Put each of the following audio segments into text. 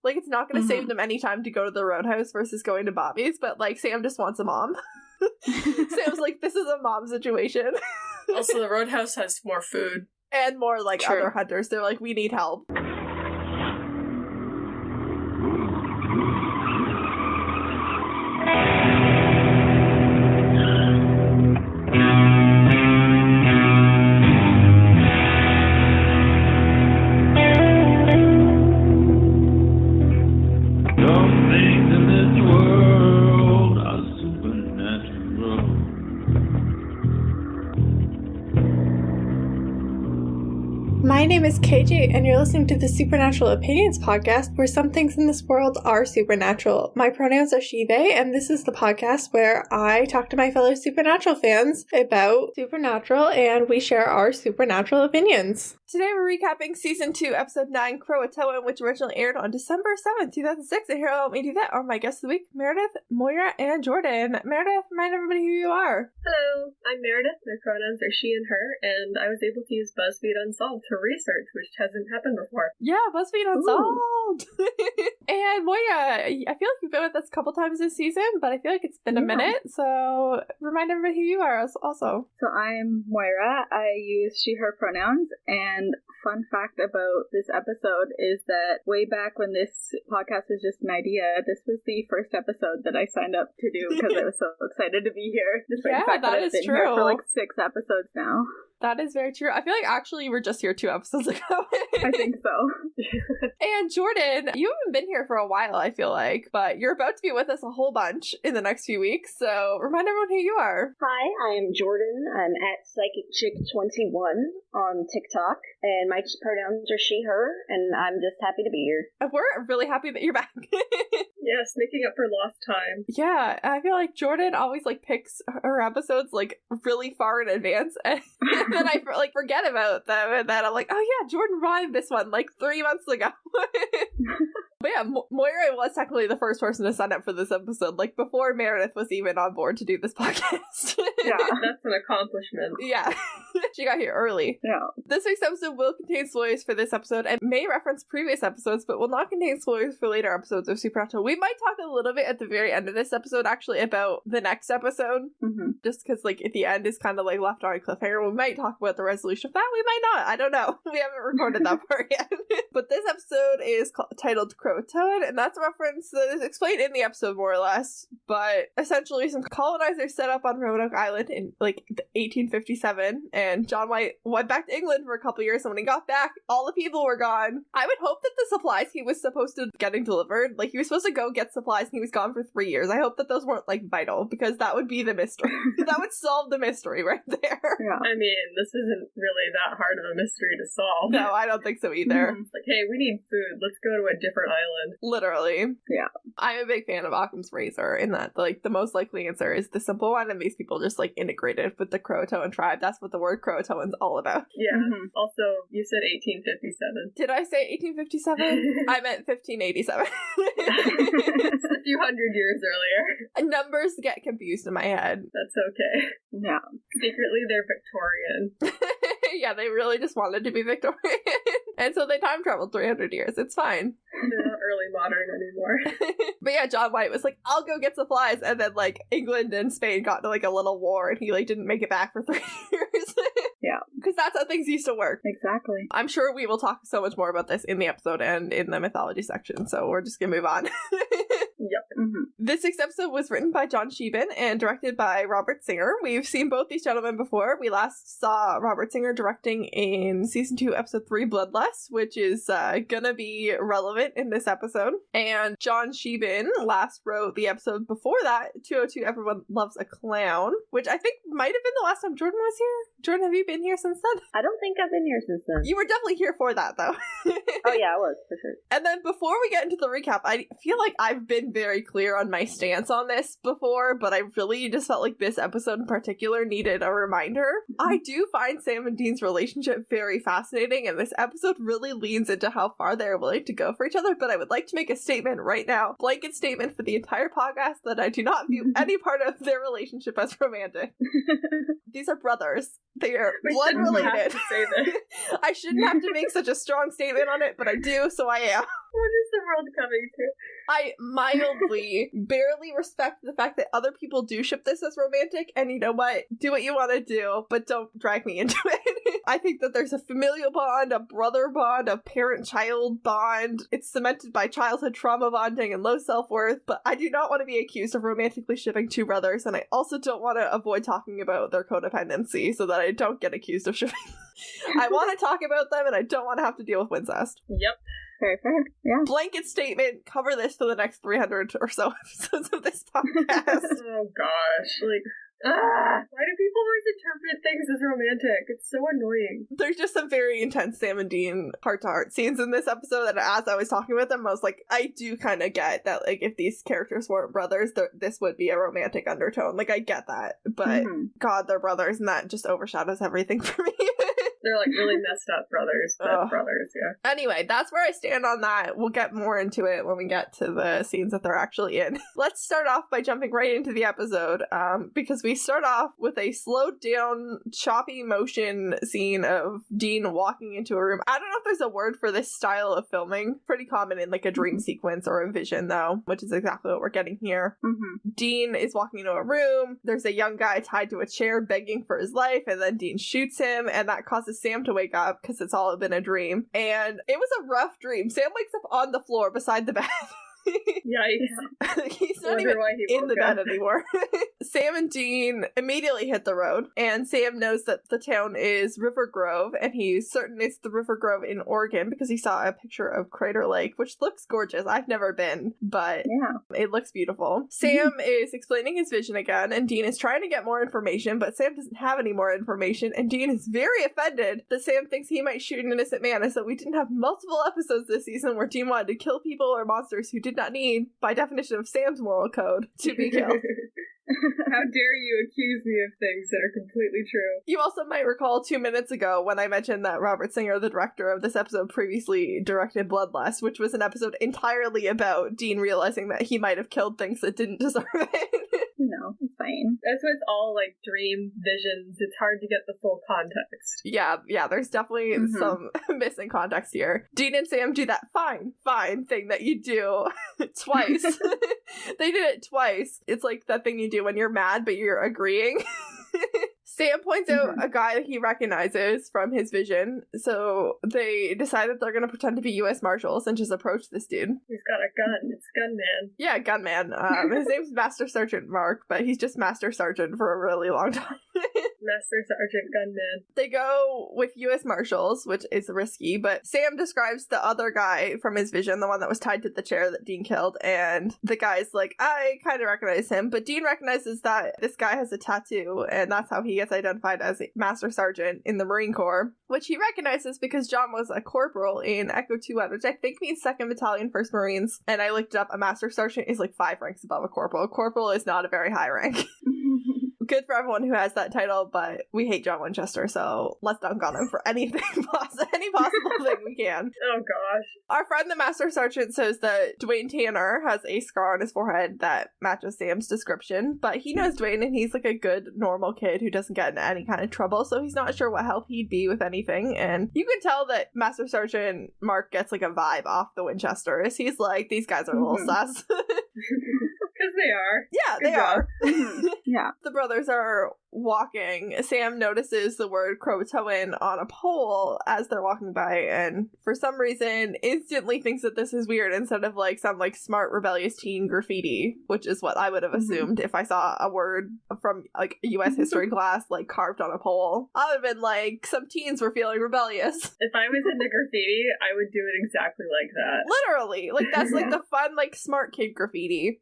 Like, it's not going to save them any time to go to the Roadhouse versus going to Bobby's, but, like, Sam just wants a mom. Sam's like, this is a mom situation. Also, the Roadhouse has more food. And more, like, other hunters. They're like, we need help. My name is KJ, and you're listening to the Supernatural Opinions podcast, where some things in this world are supernatural. My pronouns are she, they, and this is the podcast where I talk to my fellow Supernatural fans about Supernatural, and we share our Supernatural opinions. Today we're recapping Season 2, Episode 9, Croatoan, which originally aired on December 7th, 2006, and here to help me do that are my guests of the week, Meredith, Moira, and Jordan. Meredith, remind everybody who you are. Hello, I'm Meredith, my pronouns are she and her, and I was able to use BuzzFeed Unsolved to research, which hasn't happened before. Yeah, BuzzFeed Unsolved! And Moira, I feel like you've been with us a couple times this season, but I feel like it's been a minute, so remind everybody who you are also. So I'm Moira, I use she, her pronouns, and fun fact about this episode is that way back when this podcast was just an idea, this was the first episode that I signed up to do because I was so excited to be here. Despite the fact that I've been here for like 6 episodes now. That is very true. I feel like actually you were just here 2 episodes ago. I think so. And Jordan, you haven't been here for a while, I feel like, but you're about to be with us a whole bunch in the next few weeks, so remind everyone who you are. Hi, I am Jordan. I'm at PsychicChick21 on TikTok, and my pronouns are she, her, and I'm just happy to be here. And we're really happy that you're back. Yes, making up for lost time. Yeah, I feel like Jordan always like picks her episodes like really far in advance, and then I like forget about them, and then I'm like, oh yeah, Jordan rhymed this one like 3 months ago. But yeah, Moira was technically the first person to sign up for this episode, like before Meredith was even on board to do this podcast. Yeah, that's an accomplishment. Yeah, she got here early. Yeah. This week's episode will contain spoilers for this episode and may reference previous episodes, but will not contain spoilers for later episodes of Supernatural. We might talk a little bit at the very end of this episode, actually, about the next episode, just because like at the end is kind of like left on a cliffhanger. We might talk about the resolution of that. We might not. I don't know. We haven't recorded that part yet. But this episode is titled Croatoan, and that's a reference that is explained in the episode more or less. But essentially, some colonizers set up on Roanoke Island in like 1857, and John White went back to England for a couple years. And when he got back, all the people were gone. I would hope that the supplies he was supposed to getting delivered, like he was supposed to go get supplies, and he was gone for 3 years. I hope that those weren't like vital, because that would be the mystery. That would solve the mystery right there. Yeah. I mean, this isn't really that hard of a mystery to solve. No, I don't think so either. It's like, hey, we need food. Let's go to a different island. Literally. Yeah. I'm a big fan of Occam's razor in that, like, the most likely answer is the simple one, and these people just, like, integrated with the Croatoan tribe. That's what the word Croatoan's all about. Yeah. Also, you said 1857. Did I say 1857? I meant 1587. It's a few hundred years earlier. Numbers get confused in my head. That's okay. Yeah. Secretly, they're Victorian. Yeah, they really just wanted to be Victorian. And so they time traveled 300 years. It's fine. They're not early modern anymore. But yeah, John White was like, I'll go get supplies. And then, like, England and Spain got into, like, a little war, and he, like, didn't make it back for 3 years. Yeah. Because that's how things used to work. Exactly. I'm sure we will talk so much more about this in the episode and in the mythology section, so we're just gonna move on. Yep. This week's episode was written by John Sheban and directed by Robert Singer. We've seen both these gentlemen before. We last saw Robert Singer directing in Season 2, Episode 3, Bloodlust, which is gonna be relevant in this episode. And John Sheban last wrote the episode before that, 202 Everyone Loves a Clown, which I think might have been the last time Jordan was here. Jordan, have you been here since then? I don't think I've been here since then. You were definitely here for that, though. Oh yeah, I was, for sure. And then before we get into the recap, I feel like I've been very clear on my stance on this before, but I really just felt like this episode in particular needed a reminder. I do find Sam and Dean's relationship very fascinating, and this episode really leans into how far they're willing to go for each other, but I would like to make a statement right now, blanket statement for the entire podcast, that I do not view any part of their relationship as romantic. These are brothers. They are blood related. I shouldn't have to make such a strong statement on it, but I do, so I am. What is the world coming to? I mildly, barely respect the fact that other people do ship this as romantic, and you know what? Do what you want to do, but don't drag me into it. I think that there's a familial bond, a brother bond, a parent-child bond. It's cemented by childhood trauma bonding and low self-worth, but I do not want to be accused of romantically shipping two brothers, and I also don't want to avoid talking about their codependency so that I don't get accused of shipping. I want to talk about them, and I don't want to have to deal with incest. Yep. Very fair. Yeah. Blanket statement, cover this for the next 300 or so episodes of this podcast. Oh gosh, why do people always interpret things as romantic? It's so annoying. There's just some very intense Sam and Dean heart-to-heart scenes in this episode, and as I was talking with them, I was like, I do kind of get that, like, if these characters weren't brothers, this would be a romantic undertone. Like, I get that, but God, they're brothers, and that just overshadows everything for me. They're like really messed up brothers, but brothers, yeah. Anyway, that's where I stand on that. We'll get more into it when we get to the scenes that they're actually in. Let's start off by jumping right into the episode, because we start off with a slowed down, choppy motion scene of Dean walking into a room. I don't know if there's a word for this style of filming. Pretty common in like a dream sequence or a vision, though, which is exactly what we're getting here. Dean is walking into a room. There's a young guy tied to a chair begging for his life, and then Dean shoots him, and that causes Sam to wake up because it's all been a dream. And it was a rough dream. Sam wakes up on the floor beside the bed. Yikes. He's not even in the bed anymore. Sam and Dean immediately hit the road, and Sam knows that the town is Rivergrove, and he's certain it's the Rivergrove in Oregon because he saw a picture of Crater Lake, which looks gorgeous. I've never been, but it looks beautiful. Sam is explaining his vision again, and Dean is trying to get more information, but Sam doesn't have any more information, and Dean is very offended that Sam thinks he might shoot an innocent man, and so we didn't have multiple episodes this season where Dean wanted to kill people or monsters who did not need, by definition of Sam's moral code, to be killed. How dare you accuse me of things that are completely true. You also might recall 2 minutes ago when I mentioned that Robert Singer, the director of this episode, previously directed Bloodlust, which was an episode entirely about Dean realizing that he might have killed things that didn't deserve it. No, it's fine. As with all, like, dream visions, it's hard to get the full context. Yeah, there's definitely some missing context here. Dean and Sam do that fine thing that you do twice. They did it twice. It's like that thing you do when you're mad, but you're agreeing. Sam points out a guy that he recognizes from his vision, so they decide that they're going to pretend to be U.S. Marshals and just approach this dude. He's got a gun. It's Gunman. Yeah, Gunman. His name's Master Sergeant Mark, but he's just Master Sergeant for a really long time. Master Sergeant Gunman. They go with U.S. Marshals, which is risky, but Sam describes the other guy from his vision, the one that was tied to the chair that Dean killed, and the guy's like, I kind of recognize him, but Dean recognizes that this guy has a tattoo, and that's how he gets identified as a Master Sergeant in the Marine Corps, which he recognizes because John was a corporal in Echo 2-1, which I think means 2nd Battalion, 1st Marines, and I looked it up. A Master Sergeant is like 5 ranks above a corporal. A corporal is not a very high rank. Good for everyone who has that title, but we hate John Winchester, so let's dunk on him for anything any possible thing we can. Oh gosh. Our friend the Master Sergeant says that Dwayne Tanner has a scar on his forehead that matches Sam's description, but he knows Dwayne and he's like a good, normal kid who doesn't get into any kind of trouble, so he's not sure what help he'd be with anything, and you can tell that Master Sergeant Mark gets like a vibe off the Winchesters. He's like, these guys are a little sus. Because they are. Yeah, they are. Yeah. The brothers are walking. Sam notices the word Croatoan on a pole as they're walking by, and for some reason instantly thinks that this is weird instead of like some like smart rebellious teen graffiti, which is what I would have assumed if I saw a word from like a US history class like carved on a pole. I would have been like, some teens were feeling rebellious. If I was into graffiti, I would do it exactly like that. Literally. Like that's like the fun like smart kid graffiti.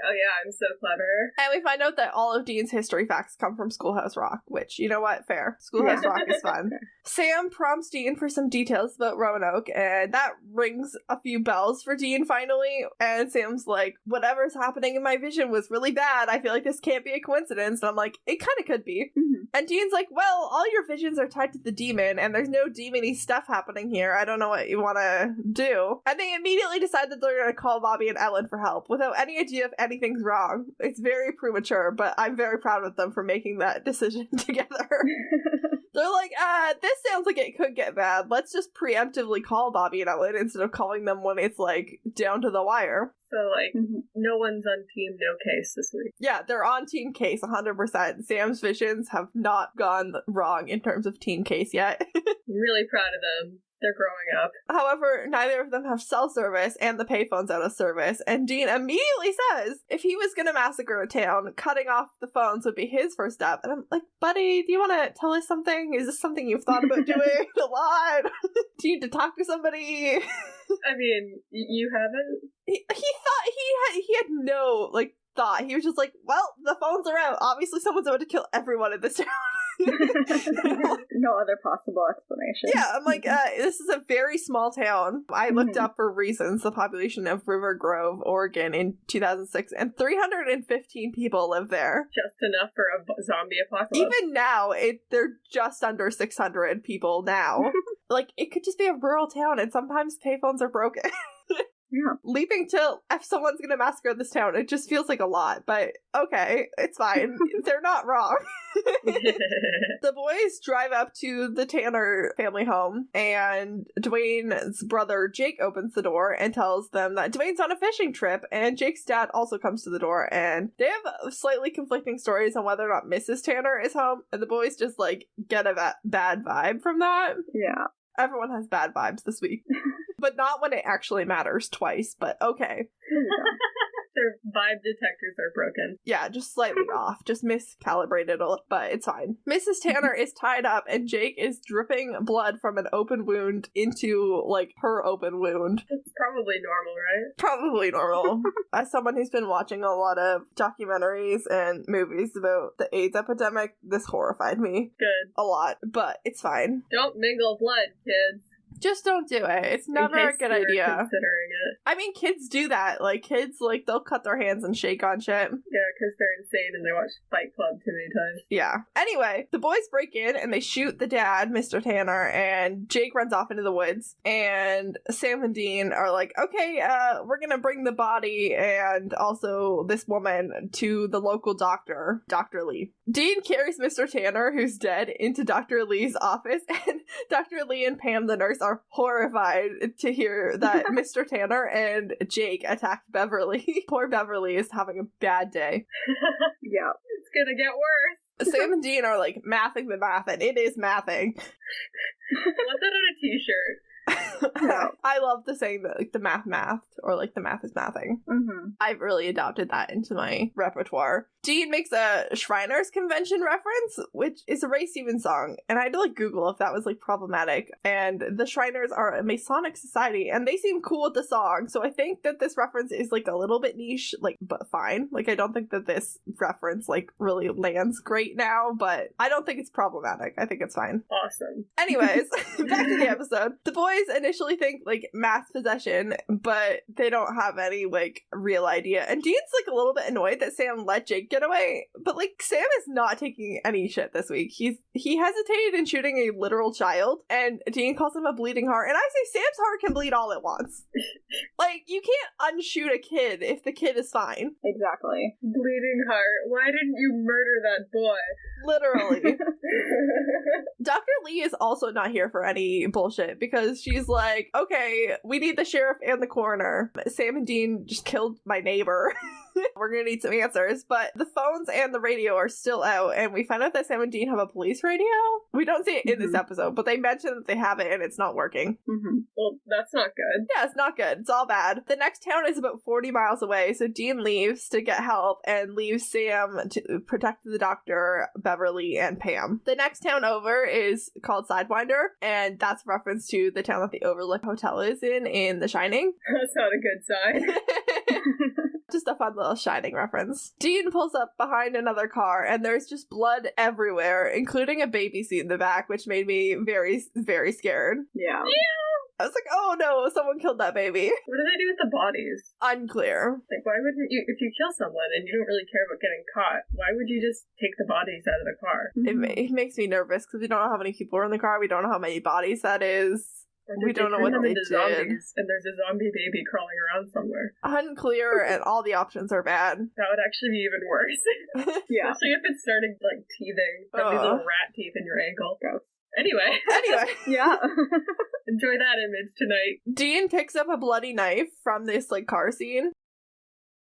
Oh yeah, I'm so clever. And we find out that all of Dean's history facts come from Schoolhouse Rock, which, you know what, fair. Schoolhouse Rock is fun. Sam prompts Dean for some details about Roanoke, and that rings a few bells for Dean finally, and Sam's like, whatever's happening in my vision was really bad. I feel like this can't be a coincidence. And I'm like, it kind of could be. And Dean's like, well, all your visions are tied to the demon, and there's no demon-y stuff happening here. I don't know what you want to do. And they immediately decide that they're going to call Bobby and Ellen for help, without any idea if anything's wrong. It's very premature, but I'm very proud of them for making that decision together. They're like, this sounds like it could get bad. Let's just preemptively call Bobby and Ellen instead of calling them when it's, like, down to the wire. So, like, no one's on team no case this week. Yeah, they're on team case 100%. Sam's visions have not gone wrong in terms of team case yet. I'm really proud of them. They're growing up. However, neither of them have cell service and the payphone's out of service, and Dean immediately says if he was gonna massacre a town, cutting off the phones would be his first step. And I'm like, buddy, do you want to tell us something? Is this something you've thought about doing a lot? Do you need to talk to somebody? I mean, you haven't? He thought he had no, like, thought. He was just like, well, the phones are out. Obviously someone's about to kill everyone in this town. No other possible explanation. Yeah, I'm like, this is a very small town. I looked up for reasons the population of Rivergrove, Oregon in 2006, and 315 people live there. Just enough for a zombie apocalypse. Even now, they're just under 600 people now. Like, it could just be a rural town, and sometimes payphones are broken. Yeah. Leaping to if someone's gonna massacre this town, it just feels like a lot, but okay, it's fine. They're not wrong. The boys drive up to the Tanner family home, and Dwayne's brother Jake opens the door and tells them that Dwayne's on a fishing trip, and Jake's dad also comes to the door, and they have slightly conflicting stories on whether or not Mrs. Tanner is home, and the boys just, like, get a bad vibe from that. Yeah. Everyone has bad vibes this week. But not when it actually matters twice, but okay. Their vibe detectors are broken. Yeah, just slightly off. Just miscalibrated, but it's fine. Mrs. Tanner is tied up, and Jake is dripping blood from an open wound into, like, her open wound. It's probably normal, right? Probably normal. As someone who's been watching a lot of documentaries and movies about the AIDS epidemic, this horrified me. Good. A lot, but it's fine. Don't mingle blood, kids. Just don't do it. It's never a good idea. Considering it. I mean, kids do that. Like, kids, like, they'll cut their hands and shake on shit. Yeah, because they're insane and they watch Fight Club too many times. Yeah. Anyway, the boys break in and they shoot the dad, Mr. Tanner, and Jake runs off into the woods. And Sam and Dean are like, okay, we're gonna bring the body and also this woman to the local doctor, Dr. Lee. Dean carries Mr. Tanner, who's dead, into Dr. Lee's office, and Dr. Lee and Pam, the nurse, are horrified to hear that Mr. Tanner and Jake attacked Beverly. Poor Beverly is having a bad day. Yeah. It's gonna get worse. Sam and Dean are like mathing the math, and it is mathing. Want that on a t-shirt. I love the saying that, like, the math, or like the math is mathing. Mm-hmm. I've really adopted that into my repertoire. Dean makes a Shriners Convention reference, which is a Ray Stevens song, and I had to, like, Google if that was, like, problematic. And the Shriners are a Masonic society, and they seem cool with the song, so I think that this reference is, like, a little bit niche, like, but fine. Like, I don't think that this reference, like, really lands great now, but I don't think it's problematic. I think it's fine. Awesome. Anyways, back to the episode. The boys initially think, like, mass possession, but they don't have any, like, real idea. And Dean's, like, a little bit annoyed that Sam let Jake get away, but, like, Sam is not taking any shit this week. He hesitated in shooting a literal child, and Dean calls him a bleeding heart, and I say Sam's heart can bleed all at once. Like, you can't unshoot a kid if the kid is fine. Exactly. Bleeding heart. Why didn't you murder that boy? Literally. Dr. Lee is also not here for any bullshit, because she's like, okay, we need the sheriff and the coroner. Sam and Dean just killed my neighbor. We're gonna need some answers, but the phones and the radio are still out, and we find out that Sam and Dean have a police radio. We don't see it in this episode, but they mention that they have it and it's not working. Mm-hmm. Well, that's not good. Yeah, it's not good. It's all bad. The next town is about 40 miles away, so Dean leaves to get help and leaves Sam to protect the doctor, Beverly, and Pam. The next town over is called Sidewinder, and that's a reference to the town that the Overlook Hotel is in The Shining. That's not a good sign. Just a fun little Shining reference. Dean pulls up behind another car, and there's just blood everywhere, including a baby seat in the back, which made me very, very scared. Yeah. I was like, oh no, someone killed that baby. What do they do with the bodies? Unclear. Like, why wouldn't you, if you kill someone and you don't really care about getting caught, why would you just take the bodies out of the car? It makes me nervous, because we don't know how many people are in the car, we don't know how many bodies that is. Or we don't know what they did. Zombies, and there's a zombie baby crawling around somewhere. Unclear, and all the options are bad. That would actually be even worse. Yeah. Especially if it's starting, like, teething. Got these little rat teeth in your ankle. Gross. Anyway. Yeah. Enjoy that image tonight. Dean picks up a bloody knife from this, like, car scene